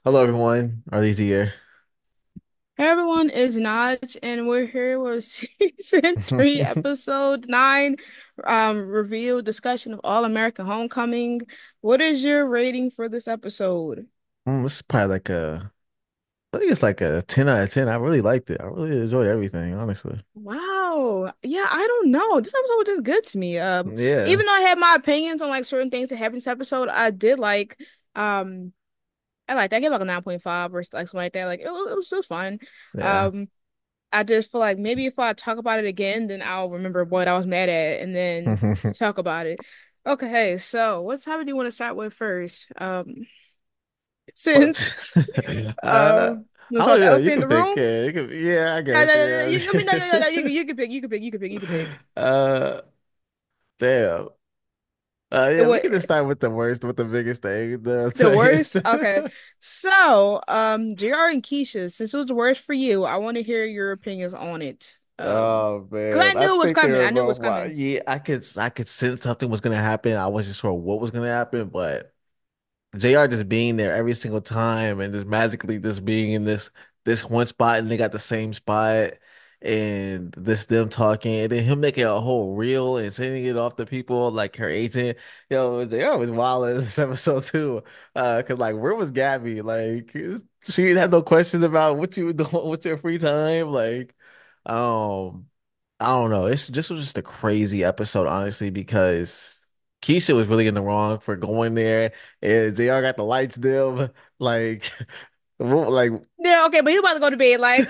Hello, everyone. Are these here? Hey everyone, is Naj, and we're here with season 3, episode 9, review discussion of All American Homecoming. What is your rating for this episode? This is probably I think it's like a 10 out of 10. I really liked it. I really enjoyed everything, honestly. Wow. Yeah, I don't know. This episode was just good to me. Yeah. Even though I had my opinions on like certain things that happened in this episode, I did um I gave like a 9.5 or like something like that. Like it was just fun. Yeah. Um I just feel like maybe if I talk about it again, then I'll remember what I was mad at and then talk about it. Okay, so what topic do you want to start with first? But Since uh you want I to start with don't the know. You elephant in can the pick. room? Yeah, yeah, I No, guess. no, no, no, Yeah. I mean, no, you can pick, you can pick. Uh damn. The Yeah, we what? can just start with the worst, with the biggest thing. The worst? Okay. So, JR and Keisha, since it was the worst for you, I want to hear your opinions on it. Oh Because I man, I knew it was think they coming. were I knew it both was wild. coming. Yeah, I could sense something was gonna happen. I wasn't sure what was gonna happen, but JR just being there every single time and just magically just being in this one spot and they got the same spot and this them talking and then him making a whole reel and sending it off to people like her agent. Yo, JR was wild in this episode too. Cause like where was Gabby? Like she didn't have no questions about what you were doing with your free time. Like, um I don't know. It's just was just a crazy episode, honestly, because Keisha was really in the wrong for going there, and JR got the lights dim. Like, like, Yeah, okay, but he about to go to bed. Like,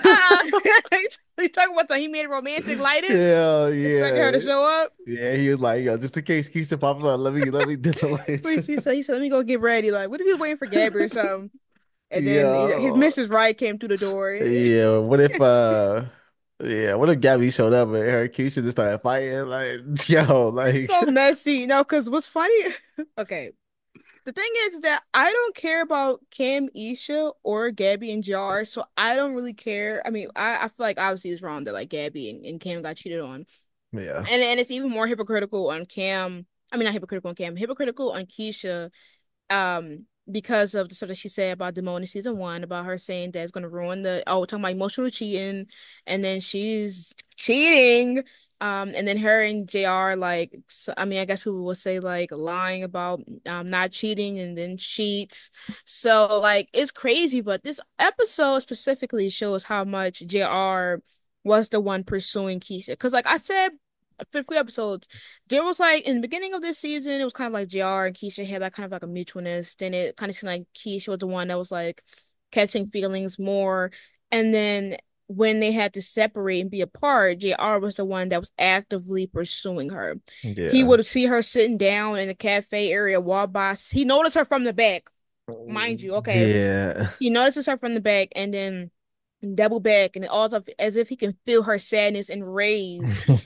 he talking about he made it romantic lighting, yeah, expecting her to yeah, show up. yeah. He was like, yo, just in case Keisha pops up, let me dim the lights. He said, let me go get ready. Like, what if he was waiting for Gabby or something? And then his Yeah, Mrs. Wright came through the door. yeah. Yeah, what if Gabby showed up and her and Keisha just started fighting? Like, yo, It's like, so messy. No, because what's funny, okay. The thing is that I don't care about Cam, Isha, or Gabby and Jar, so I don't really care. I mean, I feel like obviously it's wrong that like Gabby and Cam got cheated on. yeah, And it's even more hypocritical on Cam. I mean, not hypocritical on Cam, hypocritical on Keisha, because of the stuff that she said about Damone in season 1, about her saying that it's going to ruin talking about emotional cheating, and then she's cheating. And then her and JR, like, I mean, I guess people will say like lying about not cheating and then cheats. So like it's crazy, but this episode specifically shows how much JR was the one pursuing Keisha. Because like I said, for a few episodes, there was like in the beginning of this season, it was kind of like JR and Keisha had like kind of like a mutualness. Then it kind of seemed like Keisha was the one that was like catching feelings more. And then when they had to separate and be apart, JR was the one that was actively pursuing her. He yeah, would see her sitting down in a cafe area, walk by. He noticed her from the back, mind you. Okay, yeah. he notices her from the back and then double back and all of as if he can feel her sadness and rage.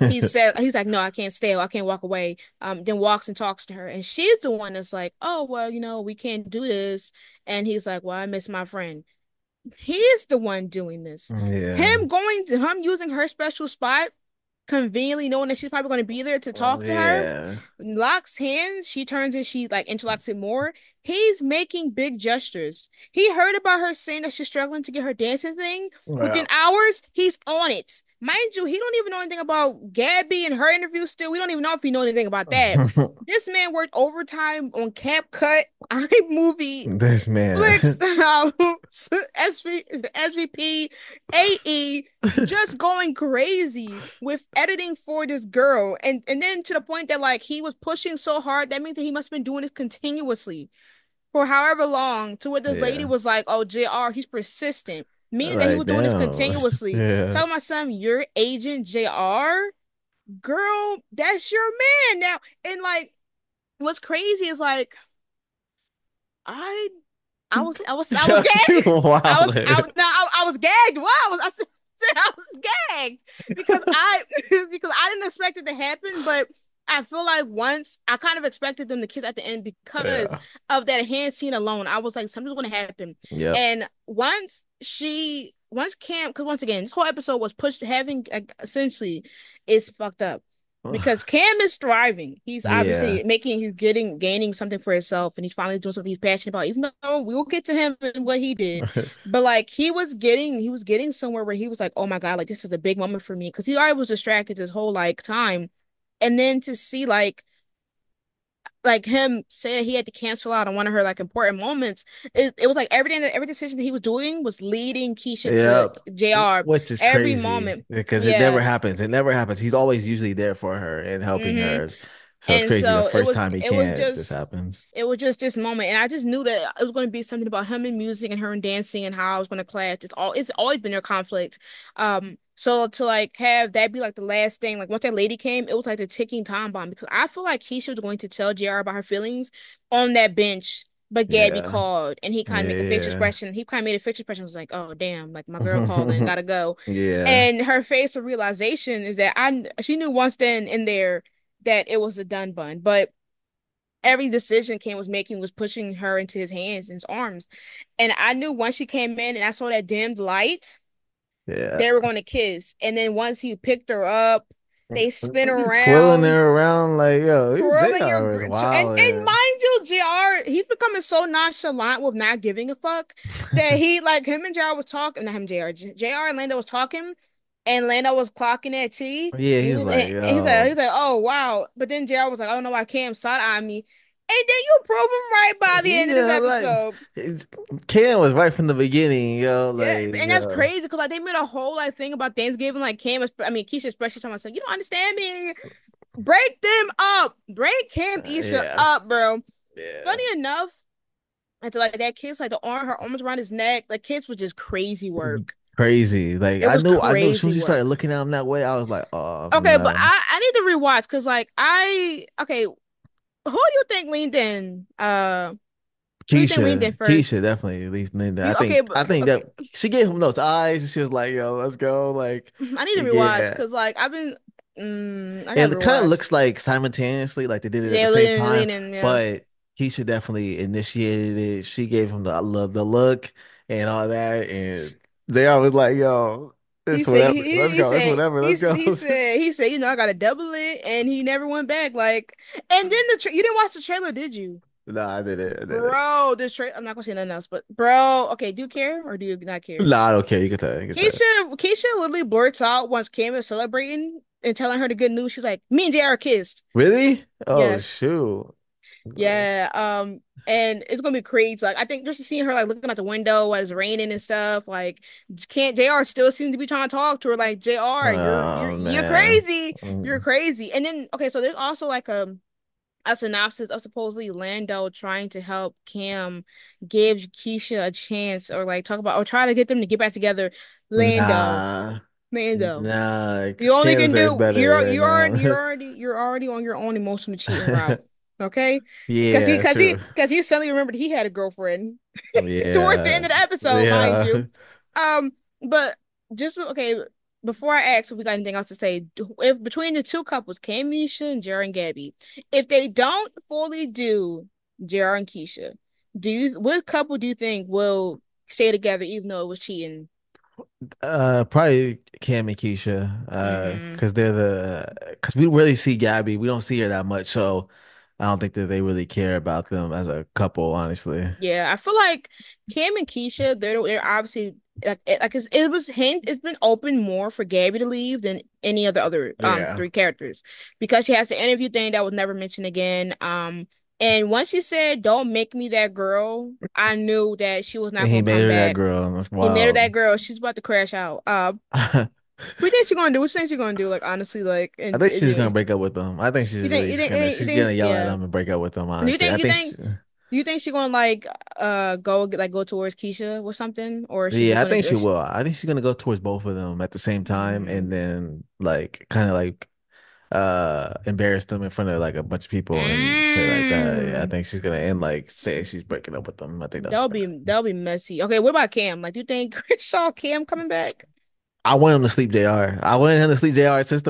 He's like, no, I can't stay, I can't walk away. Then walks and talks to her. And she's the one that's like, oh, well, we can't do this. And he's like, well, I miss my friend. He's the one doing this. Yeah. Him using her special spot conveniently knowing that she's probably going to be there to talk to her, Yeah. locks hands, she turns and she like interlocks it more. He's making big gestures. He heard about her saying that she's struggling to get her dancing thing. Within Well. hours, he's on it. Mind you, he don't even know anything about Gabby and her interview still. We don't even know if he knows anything about that. This man worked overtime on Cap Cut, iMovie, This Flicks, man. SVP, AE, just going crazy with editing for this girl. And then to the point that like he was pushing so hard, that means that he must have been doing this continuously for however long, to where this lady Yeah. was like, oh, JR, he's persistent, meaning that he Like, was doing this damn. continuously. Yeah. Talking about some your agent JR, girl, that's your man now. And like what's crazy is like I I was Yo, you gagged. wildin'. I was gagged. Wow, said I was gagged because I because I didn't expect it to happen, but I feel like once I kind of expected them to kiss at the end because Yeah. of that hand scene alone. I was like, something's going to happen. Yep. And once Cam, because once again, this whole episode was pushed having essentially is fucked up. because Cam is thriving. He's Yeah. obviously he's gaining something for himself, and he's finally doing something he's passionate about. Even though we will get to him and what he did, but like he was getting somewhere where he was like, oh my God, like this is a big moment for me because he already was distracted this whole like time, and then to see like him say he had to cancel out on one of her like important moments. It was like everything that every decision that he was doing was leading Keisha to Yep. JR Which is every crazy moment. because it never Yeah. happens. It never happens. He's always usually there for her and helping hmm her. So it's And crazy. The so first time he it was can't, this just happens. it was just this moment, and I just knew that it was going to be something about him and music and her and dancing and how I was going to clash. It's always been their conflict. So to like have that be like the last thing, like once that lady came, it was like the ticking time bomb because I feel like Keisha was going to tell JR about her feelings on that bench, but Gabby Yeah. called and he kind of made a facial Yeah. expression. He kind of made a facial expression, was like, "Oh damn, like my girl called and gotta go," Yeah. and her face of realization is that she knew once then in there that it was a done bun, but every decision Ken was making was pushing her into his hands and his arms. And I knew once she came in and I saw that dimmed light, Yeah. they were going to kiss. And then once he picked her up, they spin Twirling around, her around like, yo, they twirling are and wild. mind you, JR, he's becoming so nonchalant with not giving a fuck that he like him and JR was talking, not him, JR and Lando was talking. And Lando was clocking at T, Yeah, and he's like, he's yo. like, oh wow. But then JR was like, I don't know why Cam side eyeing me. And then you prove him right by the end of this Yeah, like episode. Cam was right from the beginning, yo. Yeah, Like, and that's crazy because like they made a whole like thing about Thanksgiving. Like I mean Keisha especially talking about saying, you don't understand me. Break them up. Break Cam Isha yeah, up, bro. yeah. Funny enough, until like that kiss, like her arms around his neck, the kiss was just crazy work. Crazy. Like It was I knew as soon crazy as she started work. looking at him that way, I was like, oh Okay, but no. I need to rewatch because like who do you think leaned in? Who do you think leaned in Keisha first? definitely at least named that. You okay? I But think that okay, she gave him those eyes. She was like, yo, let's go. Like, I need to rewatch yeah. because like I And gotta it kind of rewatch. looks like simultaneously, like they did it at the Yeah, same time, leaning, yeah. but Keisha definitely initiated it. She gave him the look and all that, and they always like, "Yo, it's whatever. Let's He go. It's said whatever. Let's go." he said you know I gotta double it and he never went back like and then you didn't watch the trailer did you? No, I did it. I did it. Bro, this trailer I'm not gonna say nothing else but bro, okay, do you care or do you not care? No, I don't care. You can tell. You can tell. Keisha literally blurts out once Cam is celebrating and telling her the good news. She's like, "Me and JR kissed." Really? Oh Yes, shoot. yeah. And it's gonna be crazy. Like I think just seeing her like looking out the window while it's raining and stuff. Like, can't JR still seems to be trying to talk to her? Like, JR, Oh you're man. crazy. You're Mm. crazy. And then okay, so there's also like a synopsis of supposedly Lando trying to help Cam give Keisha a chance or like talk about or try to get them to get back together. Lando. Nah, Mando. nah, You because only Cam can deserves do better right now. you're already on your own emotional cheating route. Okay? Yeah, true. Because he suddenly remembered he had a girlfriend towards the end Yeah, of the episode, mind yeah. you. Um, but just okay, before I ask if we got anything else to say, if between the two couples, Camisha and Jared and Gabby, if they don't fully do Jared and Keisha, what couple do you think will stay together even though it was cheating? Probably Cam and Keisha. Mm. Because because we really see Gabby. We don't see her that much, so I don't think that they really care about them as a couple, honestly. Yeah, I feel like Cam and Keisha, they're obviously it's been open more for Gabby to leave than any other Yeah. three characters because she has the interview thing that was never mentioned again. And once she said, "Don't make me that girl," I knew that she was And not he gonna made come her that back. girl. That's He made her that wild. girl. She's about to crash out. What do you think she's gonna do? What you think she's gonna do? Like honestly, like I and think she's gonna break up with them. I think you she's gonna think yell at yeah. them and break up with them, Do you honestly. think do you think she gonna like go towards Keisha or something, or she's just Yeah, I gonna think do she it? will. I think she's gonna go towards both of them at the same time and then like kind of like embarrass them in front of like a bunch of people and say like that. Yeah, I Mm. think she's gonna end like say she's breaking up with them. I think that's That'll be messy. Okay, what about Cam? Like, do you think Crenshaw Cam coming back? I want him to sleep JR. I wanted him to sleep JR since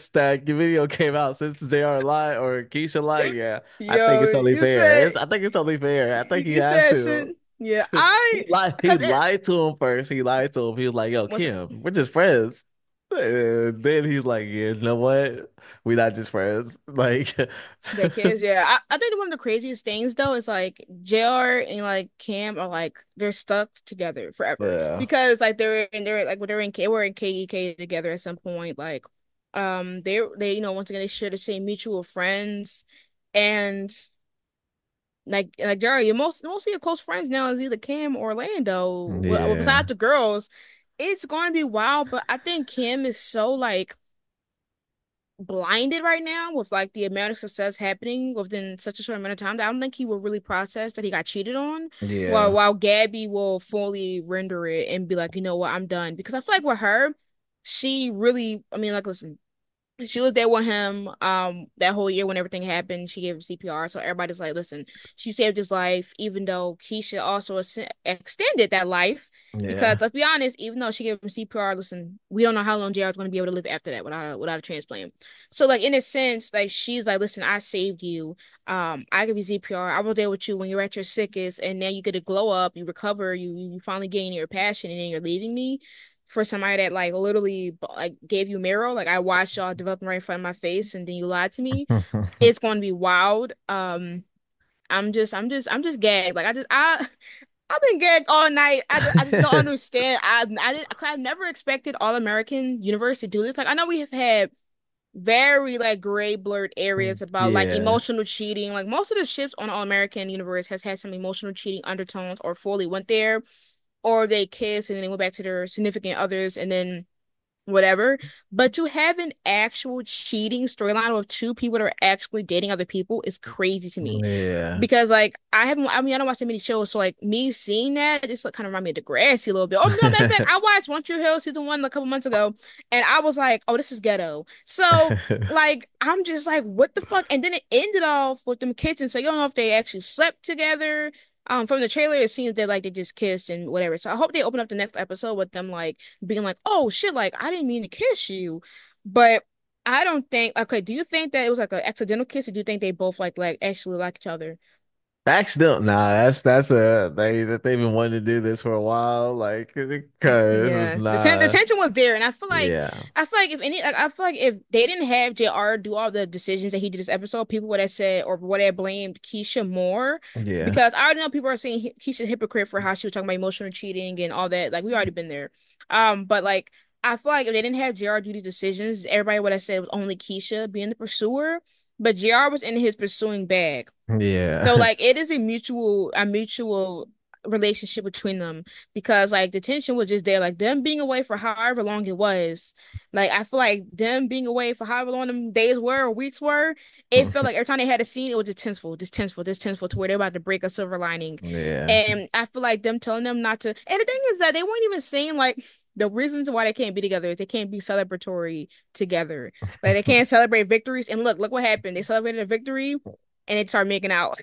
that video came out, since JR lied or Keisha lied. Yeah, I think Yo, it's totally you fair. said I think it's totally fair. I think he you has said to. sin. Yeah, I He because lied to him first. He lied to him. He was like, "Yo, once Kim, we're just friends." And then he's like, yeah, you know what? We not just friends. Like, The kids, yeah. I think one of the craziest things though is like JR and like Cam are like they're stuck together forever yeah, because like they're like when they were in KEK together at some point like they once again they share the same mutual friends and like JR you mostly your close friends now is either Cam or Orlando well besides yeah, the girls it's going to be wild but I think Kim is so like blinded right now with like the amount of success happening within such a short amount of time that I don't think he will really process that he got cheated on. While yeah, while Gabby will fully render it and be like, you know what, I'm done. Because I feel like with her, she really, I mean, like, listen, she was there with him that whole year when everything happened. She gave him CPR. So everybody's like, listen, she saved his life, even though Keisha also extended that life. Because yeah. let's be honest, even though she gave him CPR, listen, we don't know how long JR is going to be able to live after that without a transplant. So like in a sense, like she's like, listen, I saved you. I give you CPR. I was there with you when you're at your sickest, and now you get to glow up, you recover, you finally gain your passion, and then you're leaving me for somebody that like literally like gave you marrow, like I watched y'all developing right in front of my face and then you lied to me. It's going to be wild. I'm just gagged. Like I've been gagged all night. I just don't understand. I've never expected All American Universe to do this. Like I know we have had very like gray blurred areas about like Yeah, emotional cheating. Like most of the ships on All American Universe has had some emotional cheating undertones or fully went there or they kiss and then they went back to their significant others and then whatever. But to have an actual cheating storyline with two people that are actually dating other people is crazy to me. yeah. Because like I mean I don't watch that many shows, so like me seeing that just like kind of remind me of Degrassi a little bit. Oh no, matter of fact, I watched One Tree Hill season one a couple months ago, and I was like, oh, this is ghetto. So like I'm just like, what the fuck? And then it ended off with them kissing. So you don't know if they actually slept together. From the trailer, it seems that like they just kissed and whatever. So I hope they open up the next episode with them like being like, oh shit, like I didn't mean to kiss you. But I don't think okay, do you think that it was like an accidental kiss or do you think they both like actually like each other? Accident. Nah, that's a they've been wanting to do this for a while. Like, cause Yeah, the nah, tension was there, and yeah, I feel like if any, like I feel like if they didn't have JR do all the decisions that he did this episode, people would have said or would have blamed Keisha more yeah, because I already know people are saying Keisha's a hypocrite for how she was talking about emotional cheating and all that. Like we already been there, but like I feel like if they didn't have JR do these decisions, everybody would have said it was only Keisha being the pursuer, but JR was in his pursuing bag. So yeah, like it is a mutual relationship between them because like the tension was just there. Like them being away for however long it was. Like I feel like them being away for however long them days were or weeks were, it felt like every time they had a scene, it was just tenseful to where they're about to break a silver lining. yeah. And I feel like them telling them not to and the thing is that they weren't even saying like the reasons why they can't be together is they can't be celebratory together. Like they can't celebrate victories. And look what happened. They celebrated a victory and it started making out.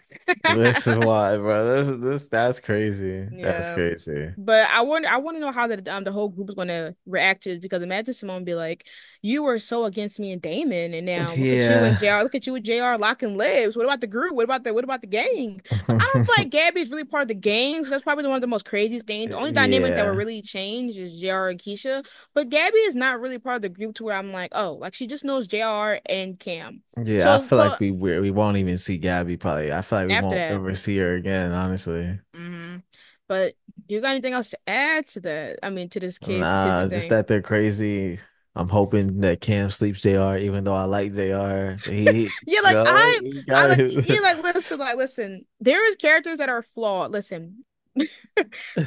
This is why, bro. That's crazy. That's Yeah. crazy. But I want to know how the whole group is going to react to it because imagine Simone be like, "You were so against me and Damon, and now look at you and Yeah, JR. Look at you with JR locking lips. What about the group? What about the gang? But I don't feel like Gabby is really part of the gang. So that's probably one of the most craziest things. The only dynamic that will yeah, really change is JR and Keisha. But Gabby is not really part of the group to where I'm like, oh, like she just knows JR and Cam. yeah. I So feel so like we won't even see Gabby. Probably. I feel like we after won't that. ever see her again. Honestly. hmm But do you got anything else to add to that? I mean, to this Nah, kissing just thing. that they're crazy. I'm hoping that Cam sleeps JR, even though I like JR. Yeah, You like know, he I got like it. yeah, listen. There is characters that are flawed. Listen,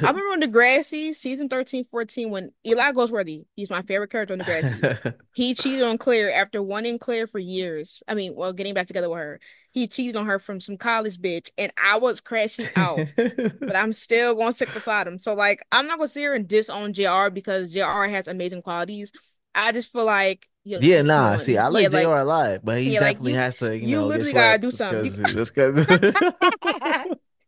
I remember on Degrassi season 13, 14 when Eli Goldsworthy, he's my favorite character on Degrassi. He cheated on Claire after wanting Claire for years. I mean, well, getting back together with her. He cheated on her from some college bitch, and I was crashing out. But I'm still going to stick beside him. So like I'm not gonna sit here and disown JR because JR has amazing qualities. I just feel like Yeah, come nah. See, on. I Yeah, like like JR a lot, but he yeah, like definitely has to, you get literally gotta slept do just something. because,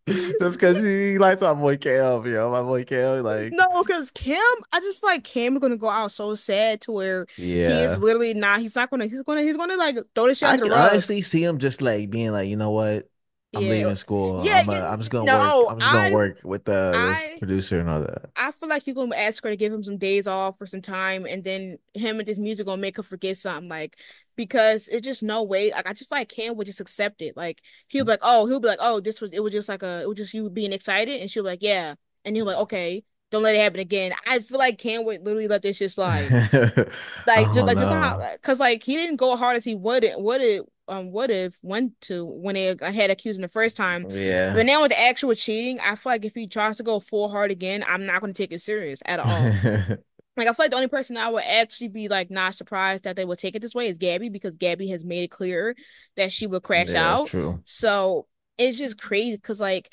just because he likes my boy Cam, my boy Cam, like, No, because Kim, I just feel like Kim is gonna go out so sad to where he is yeah. literally not. He's not gonna. He's gonna like throw this shit I under the can rug. honestly see him just like being like, you know what? I'm Yeah. leaving school. Yeah, I'm just gonna work. no, I'm just gonna work with this I producer and all that. I feel like you're gonna ask her to give him some days off for some time, and then him and this music gonna make her forget something, like because it's just no way. Like I just feel like Cam would just accept it. Like he'll be like, oh, it was just it was just you being excited, and she'll be like, yeah, and he'll be like, okay, don't let it happen again. I feel like Cam would literally let this shit slide. I Like just don't like just how, know. because like he didn't go hard as he would have went to when they had accused him the first time. Yeah. But now with the actual cheating, I feel like if he tries to go full hard again, I'm not going to take it serious at all. Like I feel like the only person I would actually be like not surprised that they would take it this way is Gabby, because Gabby has made it clear that she would crash Yeah, that's out. true. So it's just crazy because like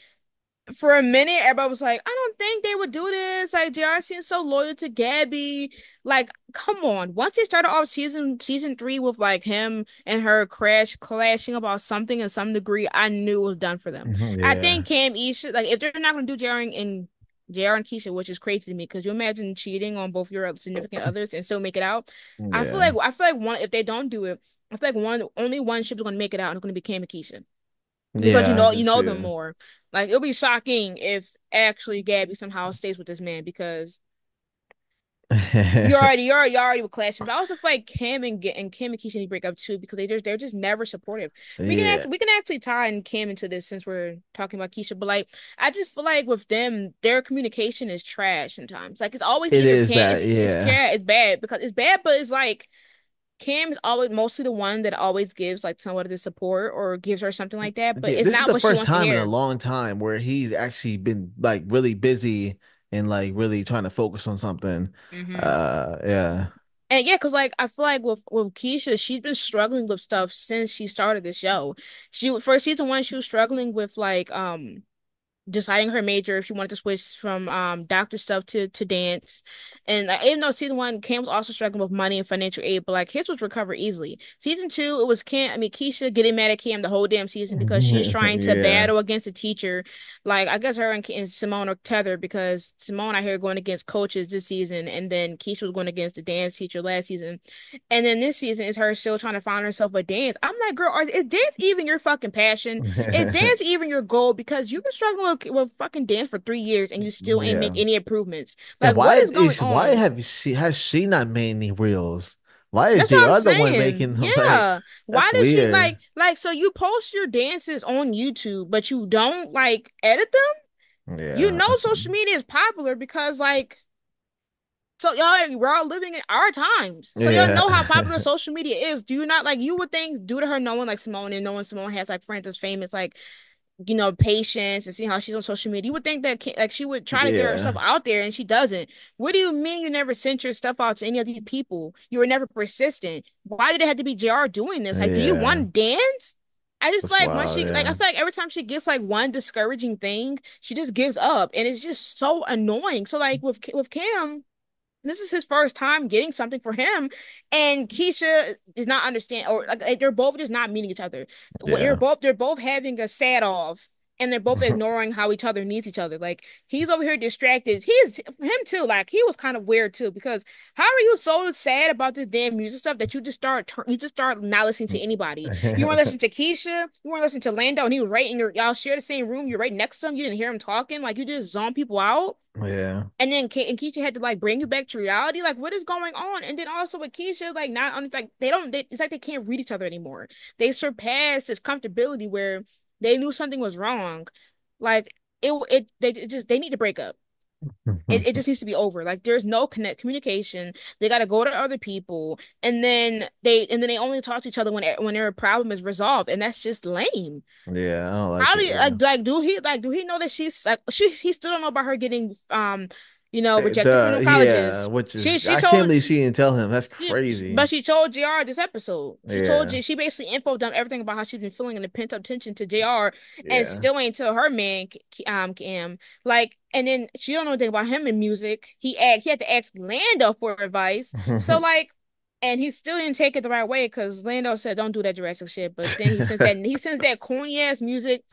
for a minute, everybody was like, I don't think they would do this. Like JR seems so loyal to Gabby. Like, come on. Once they started off season three with like him and her clashing about something in some degree, I knew it was done for them. I think Yeah. Cam Isha, like if they're not gonna do JR and Keisha, which is crazy to me, because you imagine cheating on both your significant others and still make it out. Yeah. I feel like one if they don't do it, I feel like one only one ship is gonna make it out and it's gonna be Cam and Keisha, because Yeah, I you can know see them it. more. Like it'll be shocking if actually Gabby somehow stays with this man, because you already were clashing. But I also feel like Kim and Keisha need to break up too, because they're just never supportive. Yeah. We can actually tie in Kim into this since we're talking about Keisha. But like I just feel like with them, their communication is trash sometimes. Like it's always It either is Kim bad. Yeah. it's bad because it's bad, but it's like Kim is always mostly the one that always gives like somewhat of the support or gives her something like that, but Yeah, it's this is not the what she first wants to time in a hear. long time where he's actually been like really busy and like really trying to focus on something. Hmm. Yeah. And yeah, because like I feel like with Keisha, she's been struggling with stuff since she started the show. She first season one, she was struggling with like deciding her major if she wanted to switch from doctor stuff to dance. And even though season one, Cam was also struggling with money and financial aid, but like his was recovered easily. Season two, it was Keisha getting mad at Cam the whole damn season because she's trying to Yeah. battle against a teacher. Like I guess her and Simone are tethered, because Simone I hear going against coaches this season, and then Keisha was going against the dance teacher last season. And then this season is her still trying to find herself a dance. I'm like, girl, is dance even your fucking passion? Is dance even your goal? Because you've been struggling with fucking dance for 3 years and you still ain't Yeah. make any improvements. And Like, what is going why on? has she not made any reels? Why is That's what I'm JR the one saying. making them like Yeah. Why that's does she weird. so you post your dances on YouTube, but you don't like edit them? You Yeah. know social media is popular because like so y'all we're all living in our times. So y'all Yeah. know how popular social media is. Do you not like you would think due to her knowing like Simone and knowing Simone has like friends as famous like patience and seeing how she's on social media, you would think that like she would try to get herself Yeah. out there, and she doesn't. What do you mean you never sent your stuff out to any of these people? You were never persistent. Why did it have to be JR doing this? Like, do you Yeah. want to dance? I just That's feel like wild, I yeah. feel like every time she gets like one discouraging thing, she just gives up, and it's just so annoying. So like with Cam, this is his first time getting something for him, and Keisha does not understand, or like they're both just not meeting each other. Yeah. They're both having a sad off, and they're both ignoring how each other needs each other. Like he's over here distracted. He's him too. Like he was kind of weird too, because how are you so sad about this damn music stuff that you just start not listening to anybody? You weren't listening to Keisha, you weren't listening to Lando, and he was right in y'all share the same room. You're right next to him. You didn't hear him talking. Like you just zone people out. Yeah. And then and Keisha had to like bring you back to reality. Like, what is going on? And then also with Keisha, like not on like it's like they can't read each other anymore. They surpassed this comfortability where they knew something was wrong. Like it just they need to break up. It just needs to be over. Like there's no communication. They got to go to other people, and then they only talk to each other when their problem is resolved, and that's just lame. Yeah, I don't like How do it. you Yeah. do he know that she's like he still don't know about her getting rejected from The the yeah, colleges. which is She I can't told believe she didn't tell him. That's but crazy. she told JR this episode. Yeah. She basically info dumped everything about how she's been feeling and the pent up tension to JR, and Yeah. still ain't tell her man Cam. Like, and then she don't know anything about him in music. He had to ask Lando for advice. So like, and he still didn't take it the right way because Lando said don't do that Jurassic shit. But then he sends that corny ass music.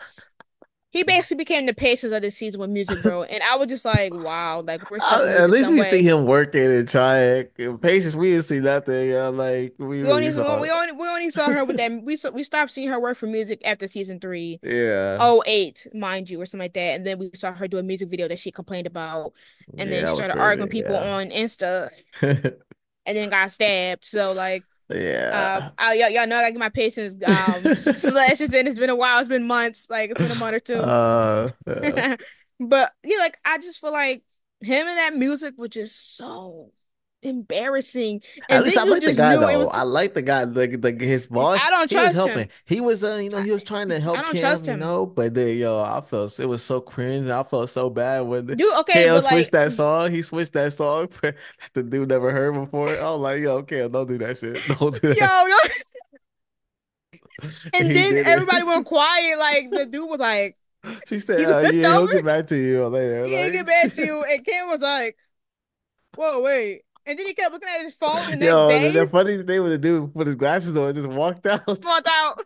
he basically became the Pacers of this season with music, bro. And I was just like, wow, like we're stuck in At music least some we see way. him working and trying. Patience, we didn't see nothing. Like we really saw. We only saw her with that we stopped seeing her work for music after season three. Yeah, Oh eight, mind you, or something like that. And then we saw her do a music video that she complained about, and yeah, then she that was started arguing crazy. people Yeah, on Insta, and then got stabbed. So like, yeah. y'all know I gotta get my patience slashes in. It's been a while. It's been months. Like it's been a month or two. Yeah. But yeah, like I just feel like him and that music was just so embarrassing. At And least then I you like the just guy knew it though. was. I like the guy. Like his boss, I don't he was trust helping. him. He was, he was trying to I help don't Cam, trust him. But then, I felt it was so cringe. I felt so bad when Dude, okay, Cam but switched like, that song. He switched that song that the dude never heard before. I was like, yo, Cam, don't do that shit. Don't do that yo, shit. no. And And he then did everybody it. went quiet. Like the dude was like, She said, he looked yeah, he'll over, get back to you later. he didn't get back to you, and Kim was like, whoa, wait. And then he kept looking at his phone the next Yo, day, the funny thing with the dude put his glasses on and just walked out. walked out.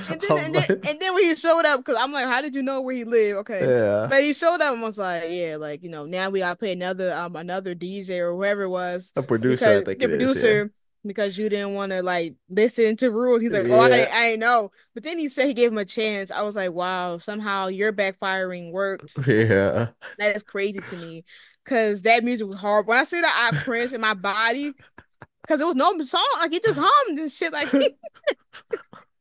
I'm like, And then when he showed up, because I'm like, how did you know where he lived? Okay. yeah, But he showed up and was like, yeah, like, now we gotta pay another DJ or whoever it was a producer, I because think the it is. Yeah, producer because you didn't want to like listen to rules. He's like, oh, yeah, I ain't know. But then he said he gave him a chance. I was like, wow, somehow your backfiring worked. yeah. That is crazy to me. Cause that music was horrible. When I say that I cringed in my body, because there was no song, like he just hummed and shit like and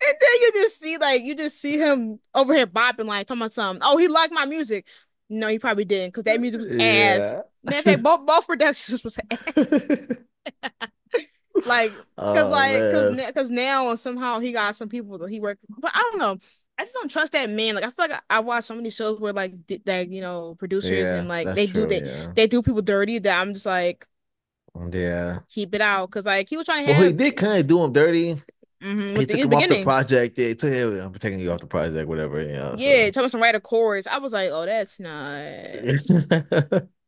then you just see him over here bopping like talking about something. Oh, he liked my music. No, he probably didn't because that music was ass. Yeah. Matter of fact, both productions was ass. Like, Oh man. cause now somehow he got some people that he worked, but I don't know. I just don't trust that man. Like, I feel like I watch so many shows where like that producers and Yeah, like that's true. Yeah. they do people dirty that I'm just like Yeah. keep it out because like he was trying to Well, he have did kind of do him dirty. He with took the him off the beginning. project. Yeah, he took him. I'm taking you off the project, whatever. Yeah, So. talking some writer chorus. I was like, oh, that's not.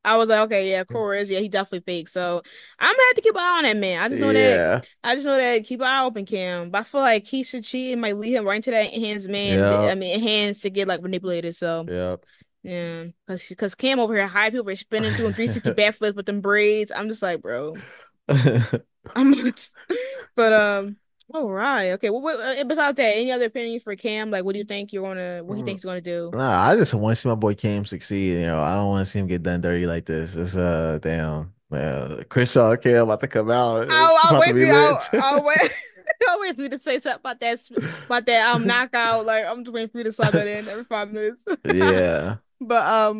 I was like, okay, yeah, chorus. Yeah, he definitely fake. So I'm gonna have to keep an eye on that man. Yeah. I just know that keep an eye open, Cam. But I feel like Keisha cheating might lead him right into that hands man. Yeah. I mean, hands to get like manipulated. So Yeah. yeah, because Cam over here, high people are spinning, doing 360 backflips with them braids. I'm just like, bro, I'm not. But all right, okay. Besides that, any other opinion for Cam? Like, what he thinks he's gonna do? Nah, I just want to see my boy Cam succeed. I don't want to see him get done dirty like this. It's damn. Chris Shaw Cam about to come out. It's I'll about to wait for be you. lit. I'll wait. I'll wait for you to say something about that knockout. Like I'm just waiting for you to slide that in every 5 minutes. Yeah. But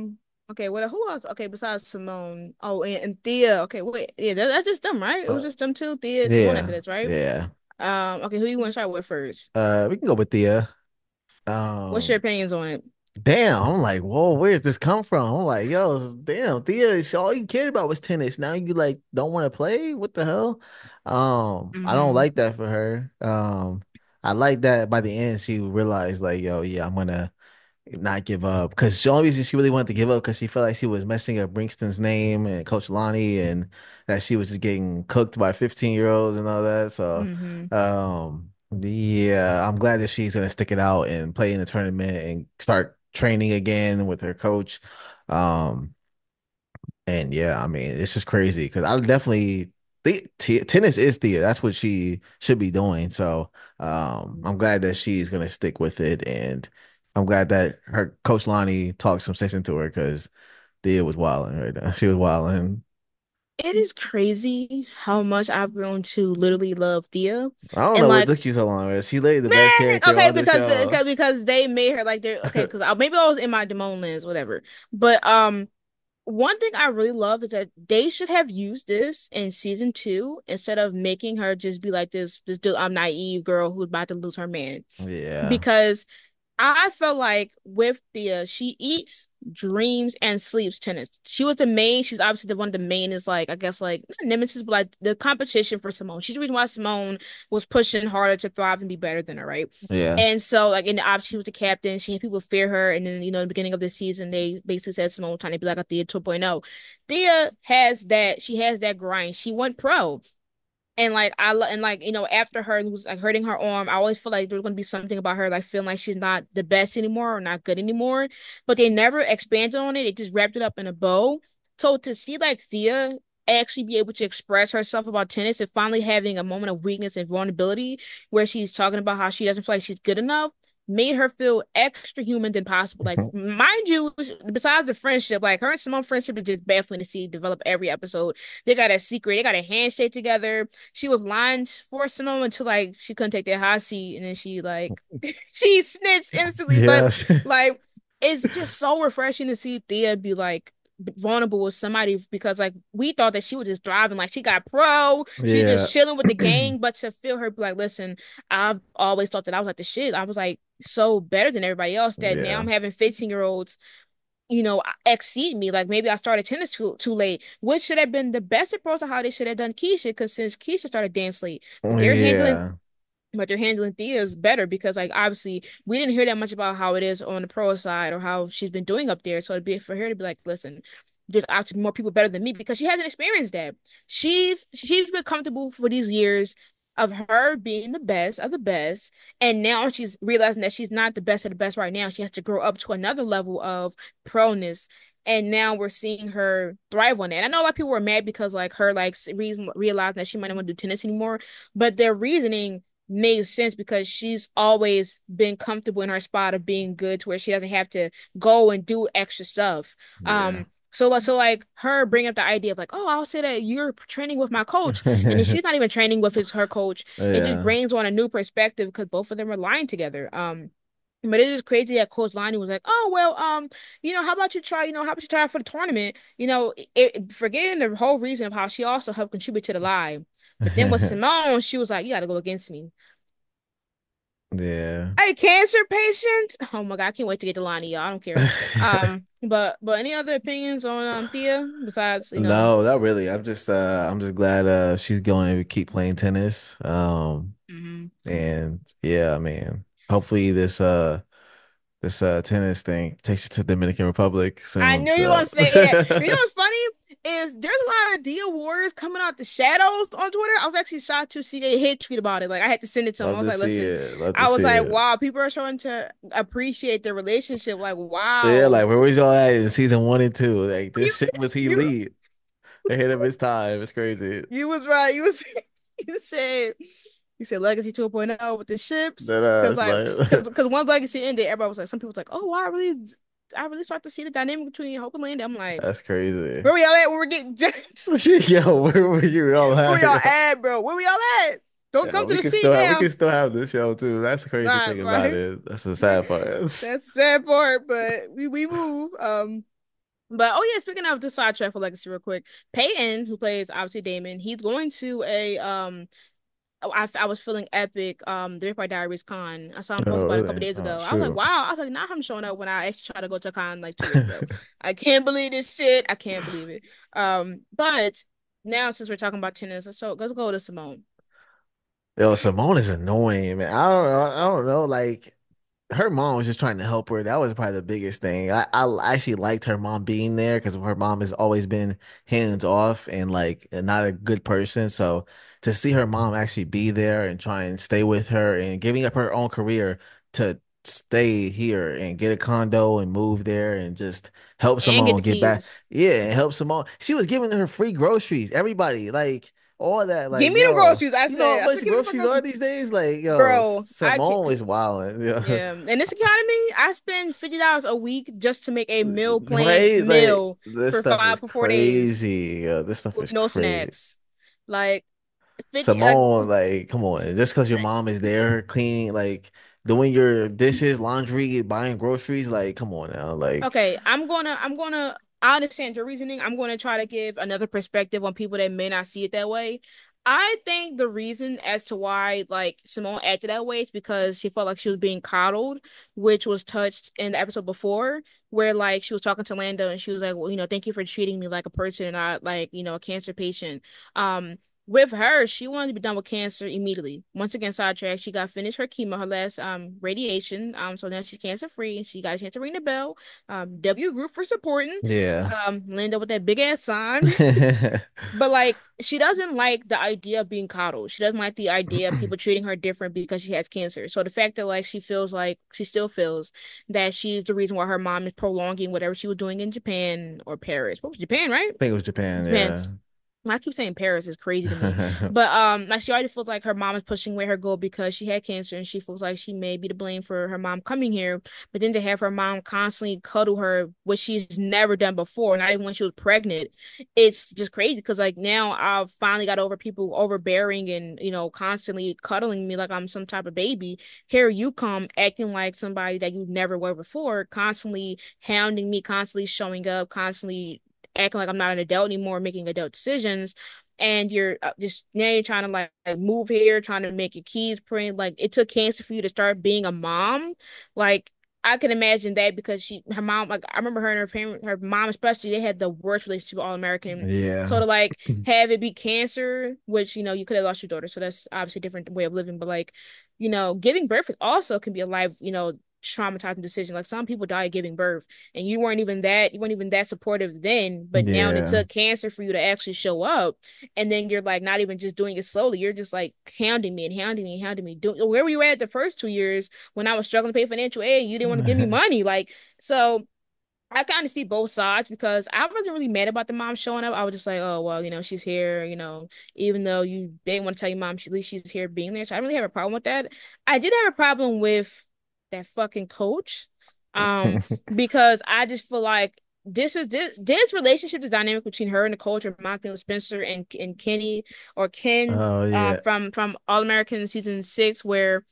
okay, what who else? Okay, besides Simone. Oh, and Thea. Okay, wait, yeah, that's just them, right? It was Uh, just them two, Thea and Simone after yeah. this, right? Yeah. Okay, who you want to start with first? We can go with Thea. What's your Um, opinions on it? damn, I'm like, whoa, where did this come from? I'm like, yo, damn, Thea, all you cared about was tennis. Now you like don't want to play? What the hell? I don't Hmm like that for her. I like that by the end she realized like, yo, yeah, I'm gonna not give up because the only reason she really wanted to give up because she felt like she was messing up Brinkston's name and Coach Lonnie and that she was just getting cooked by 15-year-olds and all that. So, hmm yeah, I'm glad that she's gonna stick it out and play in the tournament and start training again with her coach. Um, and yeah, I mean, it's just crazy because I definitely think tennis is Thea. That's what she should be doing. So, I'm glad that she's gonna stick with it, and I'm glad that her coach Lonnie talked some sense into her because Thea was wilding right now. She was wilding. It is crazy how much I've grown to literally love Thea. I don't And know what like took you so long. Man. She laid the best man, character okay, on the show. because they made her like they're okay, because maybe I was in my Damone lens, whatever. But one thing I really love is that they should have used this in season two instead of making her just be like this naive girl who's about to lose her man. Yeah, Because I felt like with Thea, she eats, dreams, and sleeps tennis. She was the main. She's obviously the one of the main is like I guess like not nemesis, but like the competition for Simone. She's the reason why Simone was pushing harder to thrive and be better than her, right? yeah, And so like in the obviously she was the captain. She had people fear her, and then in the beginning of the season, they basically said Simone was trying to be like a Thea 2.0. Thea has that. She has that grind. She went pro. And like and like after her was like hurting her arm, I always feel like there's gonna be something about her like feeling like she's not the best anymore or not good anymore. But they never expanded on it. They just wrapped it up in a bow. So to see like Thea actually be able to express herself about tennis and finally having a moment of weakness and vulnerability where she's talking about how she doesn't feel like she's good enough made her feel extra human than possible. Like, mind you, besides the friendship, like her and Simone friendship is just baffling to see develop every episode. They got a secret, they got a handshake together. She was lying for Simone until like she couldn't take that hot seat, and then she like she snitched instantly. But Yes. like it's just so refreshing to see Thea be like vulnerable with somebody because like we thought that she was just thriving, like she got pro, she just Yeah. chilling with the gang, but to feel her be like, listen, I've always thought that I was like the shit. I was like so better than everybody else that now Yeah. I'm having 15-year-olds exceed me. Like maybe I started tennis too late, which should have been the best approach to how they should have done Keisha, because since Keisha started dance late, they're handling Yeah. but they're handling Thea's better because like obviously we didn't hear that much about how it is on the pro side or how she's been doing up there. So it'd be for her to be like, listen, there's actually more people better than me because she hasn't experienced that. She's been comfortable for these years of her being the best of the best. And now she's realizing that she's not the best of the best right now. She has to grow up to another level of proness. And now we're seeing her thrive on it. And I know a lot of people were mad because like her like reason realizing that she might not want to do tennis anymore, but their reasoning made sense because she's always been comfortable in her spot of being good to where she doesn't have to go and do extra stuff. Yeah. So like her bringing up the idea of like, oh, I'll say that you're training with my coach, and then she's not even training with her coach. It just Yeah. brings on a new perspective because both of them are lying together. But it is crazy that Coach Lonnie was like, "Oh well, how about you try, how about you try for the tournament? Forgetting the whole reason of how she also helped contribute to the lie. But then with Simone, she was like, "You got to go against me." Yeah. A cancer patient. Oh my God, I can't wait to get to Lonnie, y'all. I don't care. But any other opinions on Thea besides, No, not really. I'm just glad she's going to keep playing tennis. mhm. And yeah, man. Hopefully this tennis thing takes you to Dominican Republic I soon. knew you were So gonna say that. You know what's funny is there's a lot of Dia Warriors coming out the shadows on Twitter. I was actually shocked to see a hit tweet about it. Like I had to send it to him. I love was to like, see listen, it. Love to I was see like, it. wow, people are starting to appreciate the relationship. Like, Yeah, wow. like where was y'all at in season 1 and 2? Like this You shit was he you lead ahead of his time. It's crazy. you was right. You was you said Legacy 2.0 with the ships. That Cause ass like like cause once Legacy ended, everybody was like, some people was like, oh wow, I really start to see the dynamic between Hope and Landon. I'm like, that's crazy. where we all at when we're getting jacked? Yo, where were you all Where we at? all at, bro? Where we all at? Don't Yeah, come to the seat we now. can still have this show too. That's the crazy Right, thing about right. it. That's the sad part. That's the sad part, but we move. But oh yeah, speaking of the sidetrack for Legacy real quick, Peyton, who plays obviously Damon, he's going to a I was feeling epic. The Vampire Diaries con. I saw him post Oh, about it a couple really? days Oh, ago. I was like, shoot. wow. I was like, not him showing up when I actually tried to go to a con like 2 years ago. I can't believe this shit. I can't believe it. But now since we're talking about tennis, let's go to Simone. Yo, Simone is annoying, man. I don't know. Like her mom was just trying to help her. That was probably the biggest thing. I actually liked her mom being there because her mom has always been hands off and like not a good person. So to see her mom actually be there and try and stay with her and giving up her own career to stay here and get a condo and move there and just help And get Simone the get back. keys. Yeah, and help Simone. She was giving her free groceries. Everybody, like all that, Give like, me the yo, groceries. I you know how said. I much said, give me my groceries are groceries. these days? Like, yo, Bro, I can't. Simone is wilding. Yeah. Yeah. In this economy, I spend $50 a week just to make a meal plan Right? Like meal this for stuff five is for 4 days crazy. Yeah, this stuff with is no crazy. snacks. Like 50 like Simone, like, come on. Just because your mom is there cleaning, like doing your dishes, laundry, buying groceries, like, come on now. Like, okay, I understand your reasoning. I'm gonna try to give another perspective on people that may not see it that way. I think the reason as to why like Simone acted that way is because she felt like she was being coddled, which was touched in the episode before, where like she was talking to Lando and she was like, well, thank you for treating me like a person and not like, a cancer patient. with her, she wanted to be done with cancer immediately. Once again, sidetrack. She got finished her chemo, her last radiation. So now she's cancer free and she got a chance to ring the bell. W group for supporting. Yeah. Linda with that big ass sign. But like she doesn't like the idea of being coddled. She doesn't like the idea of people treating her different because she has cancer. So the fact that like she feels like she still feels that she's the reason why her mom is prolonging whatever she was doing in Japan or Paris. What was Japan, right? Think it was Japan, Japan. yeah. I keep saying Paris is crazy to me. But like she already feels like her mom is pushing away her goal because she had cancer and she feels like she may be to blame for her mom coming here. But then to have her mom constantly cuddle her, which she's never done before, not even when she was pregnant, it's just crazy because like now I've finally got over people overbearing and constantly cuddling me like I'm some type of baby. Here you come acting like somebody that you never were before, constantly hounding me, constantly showing up, constantly acting like I'm not an adult anymore, making adult decisions. And you're just now you're trying to like move here, trying to make your kids print. Like it took cancer for you to start being a mom. Like I can imagine that because her mom, like I remember her and her parent, her mom especially, they had the worst relationship with All American. So Yeah. to like have it be cancer, which you could have lost your daughter, so that's obviously a different way of living. But like, giving birth is also can be a life, traumatizing decision. Like some people die giving birth and you weren't even that supportive then, but now it Yeah. took cancer for you to actually show up, and then you're like not even just doing it slowly, you're just like hounding me and hounding me and hounding me. Where were you at the first 2 years when I was struggling to pay financial aid? You didn't want to give me money, like so. I kind of see both sides because I wasn't really mad about the mom showing up. I was just like, oh well, she's here. Even though you didn't want to tell your mom, at least she's here being there. So I don't really have a problem with that. I did have a problem with that fucking coach, because I just feel like this relationship, the dynamic between her and the coach reminds me of Spencer and Kenny or Ken, Oh yeah. from All American season 6, where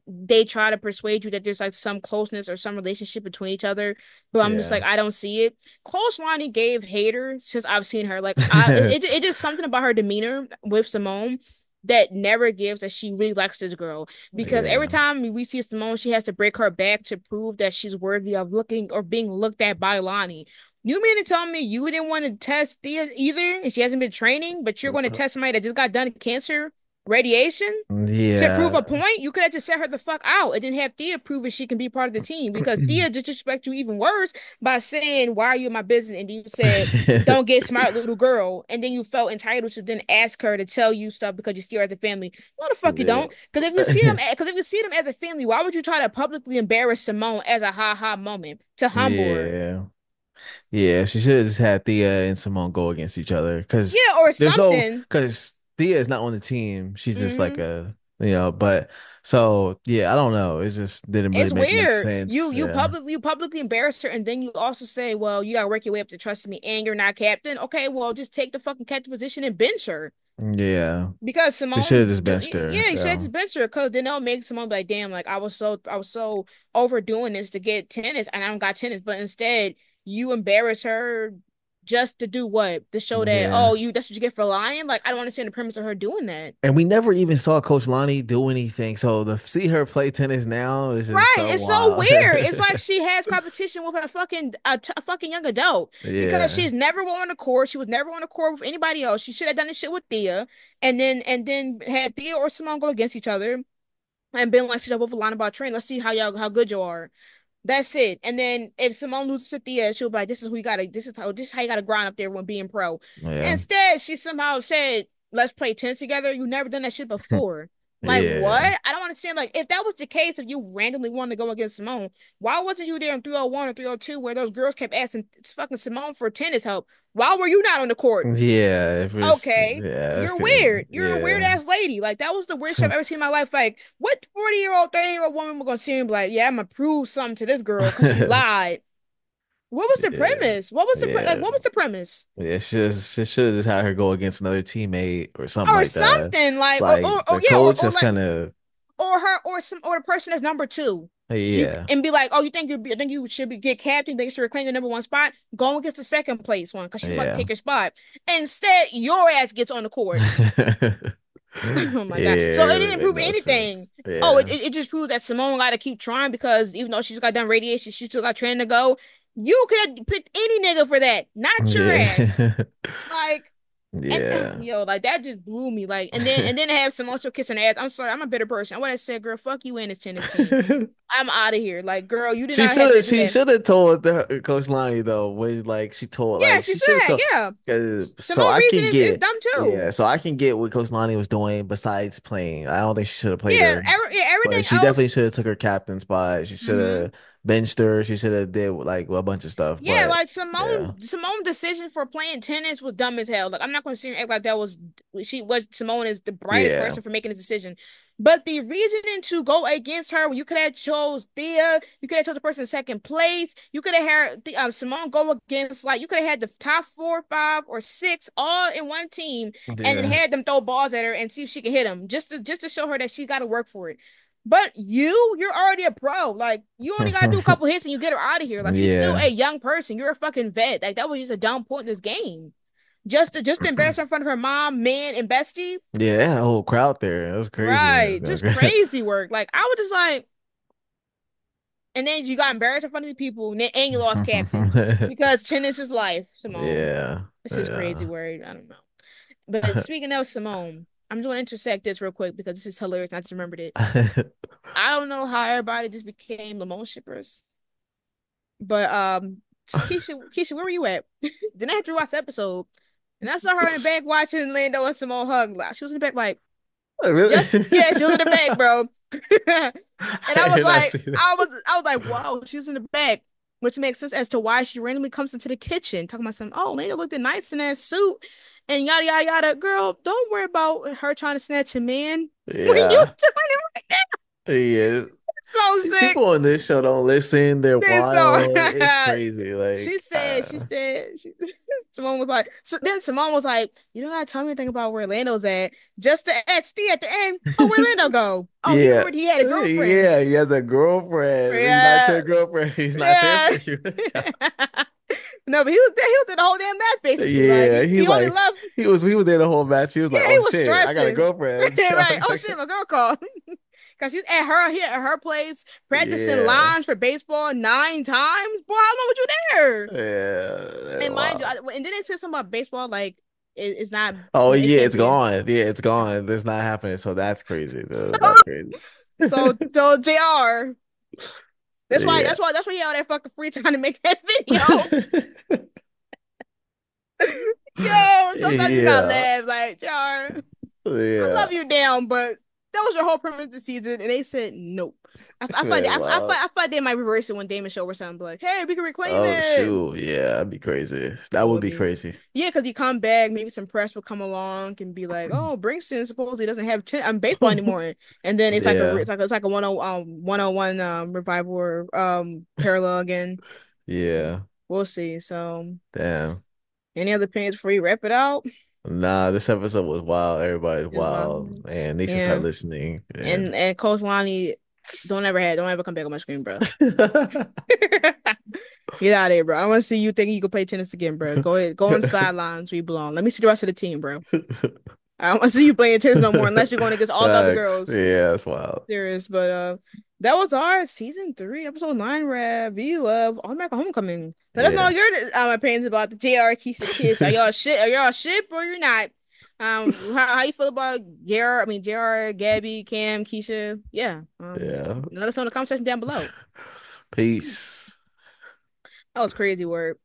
they try to persuade you that there's like some closeness or some relationship between each other, but I'm just like, Yeah. I don't see it. Close Lonnie gave hater since I've seen her. Like it just something about her demeanor with Simone that never gives that she really likes this girl, because every Yeah. time we see Simone, she has to break her back to prove that she's worthy of looking or being looked at by Lonnie. You mean to tell me you didn't want to test Thea either, and she hasn't been training, but you're going to test somebody that just got done cancer radiation to prove Yeah. a point? You could have just set her the fuck out and then have Thea prove that she can be part of the team, because Thea disrespect you even worse by saying, "Why are you in my business?" And you said, "Don't get smart, little girl." And then you felt entitled to then ask her to tell you stuff because you see her as a family. No, the fuck you Yeah. don't. Because if you see them as a family, why would you try to publicly embarrass Simone as a ha ha moment to humble her? Yeah. Yeah, she should have just had Thea and Simone go against each other Yeah, or something. because Thea is not on the team. She's just like Hmm. but so yeah, I don't know. It just didn't really It's make much weird. sense. Yeah. You publicly embarrass her, and then you also say, "Well, you gotta work your way up to trusting me, and you're not captain." Okay, well, just take the fucking captain position and bench her. Yeah. Because They should have Simone, just benched her. yeah, you should have Yeah. just benched her, because then they'll make Simone be like, "Damn, like I was so overdoing this to get tennis, and I don't got tennis." But instead, you embarrass her just to do what? To show that, oh, Yeah. that's what you get for lying. Like I don't understand the premise of her doing that. And we never even saw Coach Lonnie do anything. So to see her play tennis now is just Right, so it's so wild. weird. It's like she has competition with a fucking young adult, because Yeah. she's never on the court. She was never on the court with anybody else. She should have done this shit with Thea, and then had Thea or Simone go against each other and been like, "She's both a line about training. Let's see how good you are." That's it. And then if Simone loses to Thea, she'll be like, "This is who you gotta. This is how you gotta grind up there when being pro." Yeah. Instead, she somehow said, "Let's play tennis together." You never done that shit before. Like Yeah. what? I don't understand. Like if that was the case, if you randomly wanted to go against Simone, why wasn't you there in 301 or 302 where those girls kept asking fucking Simone for tennis help? Why were you not on the court? Yeah. If it's Okay, yeah, that's you're good. weird. You're a weird Yeah. ass lady. Like that was the weirdest shit I've ever seen in my life. Like what 40-year-old, 30-year-old woman was gonna see and be like, yeah, I'm gonna prove something to this girl because she lied. What was the Yeah. premise? Yeah. What was the premise? Yeah, she should have just had her go against another teammate or something Or like that. something like Like or the yeah, coach, or that's like kind of or her or the person that's number two. You yeah, and be like, oh, you think you should be get captain? They should reclaim the number one spot. Go against the second place one because she's about to yeah, take your spot. Instead, your ass gets on the court. Oh my God. yeah. So It it really didn't made prove no anything. sense. Oh, Yeah, it just proved that Simone got to keep trying, because even though she just got done radiation, she still got training to go. You could have picked any nigga for that, not your ass. yeah, Like, And Yeah. yo, like that just blew me. Like, and then have Simone still kissing her ass. I'm sorry, I'm a bitter person. I would have said, girl, fuck you and this tennis team. I'm out of here. Like, girl, you did not have to do She that. should have told Coach Lonnie though when like she told Yeah, like she she should should have have. told Yeah, so Simone I reason can is get dumb too. yeah so I can get what Coach Lonnie was doing besides playing. I don't think she should have played Yeah, her, yeah, but everything she else. definitely should have took her captain spot. She should Hmm. have benched her. She should have did like a bunch of stuff. Yeah, But like yeah, Simone decision for playing tennis was dumb as hell. Like I'm not gonna sit here and act like that was she was Simone is the brightest yeah, person for making a decision. But the reasoning to go against her when you could have chose Thea, you could have chose the person in second place, you could have had Simone go against like you could have had the top four, five, or six all in one team and then yeah. had them throw balls at her and see if she can hit them just to show her that she got to work for it. But you're already a pro. Like you only gotta do a couple hits and you get her out of here. Like she's still Yeah. a young person. You're a fucking vet. Like that was just a dumb point in this game. Just to embarrass her in front of her mom, man, and bestie. Yeah, they had a whole crowd there. It was crazy. Right. Just crazy work. Like I was just like, and then you got embarrassed in front of the people, and you lost captain because tennis is life. Simone, Yeah, this is crazy yeah. word. I don't know. But speaking of Simone, I'm going to intersect this real quick because this is hilarious. I just remembered it. I don't know how everybody just became Lamone shippers. But Keisha, where were you at? Then I had to watch the episode, and I saw her in the back watching Lando and Simone hug. Like, she was in the back, like Really? just yeah, she was in the back, bro. And I I was did not like, see that. I was like, wow, she was in the back, which makes sense as to why she randomly comes into the kitchen talking about something. Oh, Lando looked nice in that suit, and yada yada yada. Girl, don't worry about her trying to snatch a man when you Yeah. doing it right now. Yeah. So These sick. people on this show don't listen. They're This so wild. It's crazy. she said, Simone was like, so then Simone was like, you don't gotta tell me anything about where Lando's at. Just the XD at the end. Oh, where Lando go? Oh, he yeah. remembered he had a girlfriend. Yeah. He has a girlfriend. He's not Yeah, your girlfriend. He's not there yeah. for you. No, but he was there. He was there the whole damn match, basically. Like Yeah. He he only like left. he was there the whole match. He was like, Yeah, he oh was shit, I got a stressing. girlfriend. Right. Oh shit, my girl called. Cause she's at her here at her place practicing Yeah. lines for baseball 9 times. Boy, how long were you there? Yeah. They're And mind you, wild. and then it said something about baseball, like it's not, Oh it yeah, can't it's be. gone. Yeah, it's gone. That's not happening. So that's crazy. So, That's crazy. so Jr. Yeah. That's why he had all that fucking free time to make that video. Yo, sometimes you gotta Yeah. laugh, like Jr. I Yeah. love you down, but that was your whole premise this season, and they said nope. This man wild. I thought they might reverse it when Damon show or something, like, hey, we can reclaim Oh it. shoot. Yeah, that'd be crazy. That It would would be be. crazy. Yeah, because he come back, maybe some press will come along and be like, "Oh, Brinkston supposedly doesn't have baseball anymore," and then Yeah. it's like a 101 revival or parallel again. Yeah. We'll see. So, Damn. any other opinions before you wrap it out? Nah, this episode was wild. Everybody's Is wild. And they should start yeah, listening. And and Coach Lonnie, don't ever come back on my screen, bro. Get out of here, bro. I want to see you thinking you can play tennis again, bro. Go ahead, go on the sidelines where you belong. Let me see the rest of the team, bro. I don't want to see you playing tennis no more unless you're going against all the other Facts. girls. Yeah, that's wild. Serious, but that was our season 3, episode 9 review of All American Homecoming. Let us know Yeah. your opinions about the JR Keisha kiss. Are y'all shit? Are y'all ship or you're not? How you feel about JR, Gabby, Cam, Keisha? Yeah. Yeah. Let us know in the comment section down below. Peace. That was crazy word.